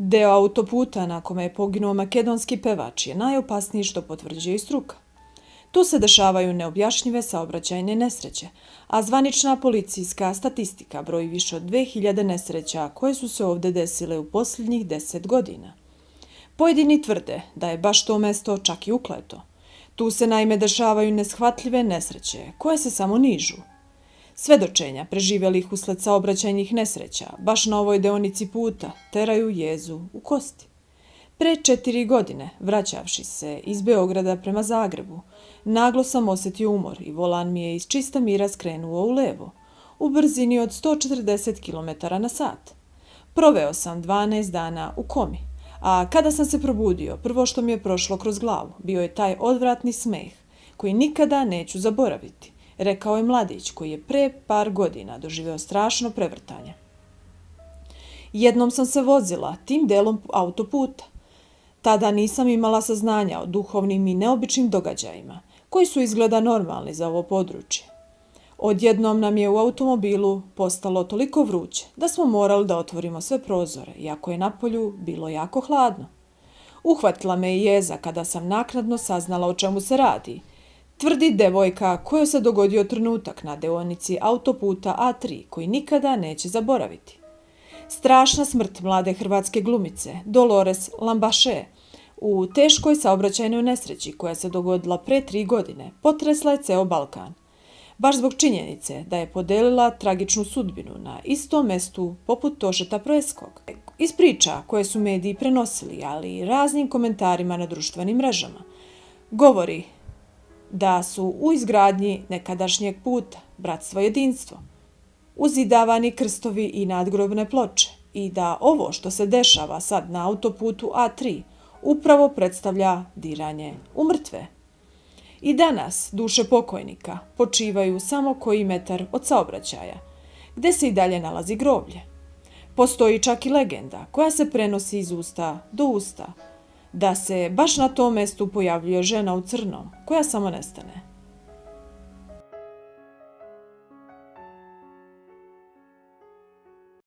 Deo autoputa na kome je poginuo makedonski pevač je najopasniji što potvrđuje i struka. Tu se dešavaju neobjašnjive saobraćajne nesreće, a zvanična policijska statistika broji više od 2000 nesreća koje su se ovdje desile u posljednjih 10 godina. Pojedini tvrde da je baš to mesto čak i ukleto. Tu se naime dešavaju neshvatljive nesreće koje se samo nižu. Svedočenja preživjelih usled saobraćajnih nesreća baš na ovoj deonici puta teraju jezu u kosti. Pre 4 godine, vraćavši se iz Beograda prema Zagrebu, naglo sam osjetio umor i volan mi je iz čista mira skrenuo u levo, u brzini od 140 km/h. Proveo sam 12 dana u komi, a kada sam se probudio, prvo što mi je prošlo kroz glavu bio je taj odvratni smeh koji nikada neću zaboraviti, rekao je mladić koji je pre par godina doživeo strašno prevrtanje. Jednom sam se vozila tim delom autoputa. Tada nisam imala saznanja o duhovnim i neobičnim događajima, koji su izgleda normalni za ovo područje. Odjednom nam je u automobilu postalo toliko vruće da smo morali da otvorimo sve prozore, iako je napolju bilo jako hladno. Uhvatila me i jeza kada sam naknadno saznala o čemu se radi, tvrdi devojka kojoj se dogodio trenutak na deonici autoputa A3 koji nikada neće zaboraviti. Strašna smrt mlade hrvatske glumice Dolores Lambaše u teškoj saobraćajnoj nesreći koja se dogodila pre 3 godine potresla je ceo Balkan. Baš zbog činjenice da je podelila tragičnu sudbinu na istom mestu poput Tošeta Proeskog. Iz priča koje su mediji prenosili, ali i raznim komentarima na društvenim mrežama, govori da su u izgradnji nekadašnjeg puta Bratstvo jedinstvo uzidavani krstovi i nadgrobne ploče i da ovo što se dešava sad na autoputu A3 upravo predstavlja diranje u mrtve. I danas duše pokojnika počivaju samo koji metar od saobraćaja, gde se i dalje nalazi groblje. Postoji čak i legenda koja se prenosi iz usta do usta, da se baš na tom mestu pojavljuje žena u crnom koja samo nestane.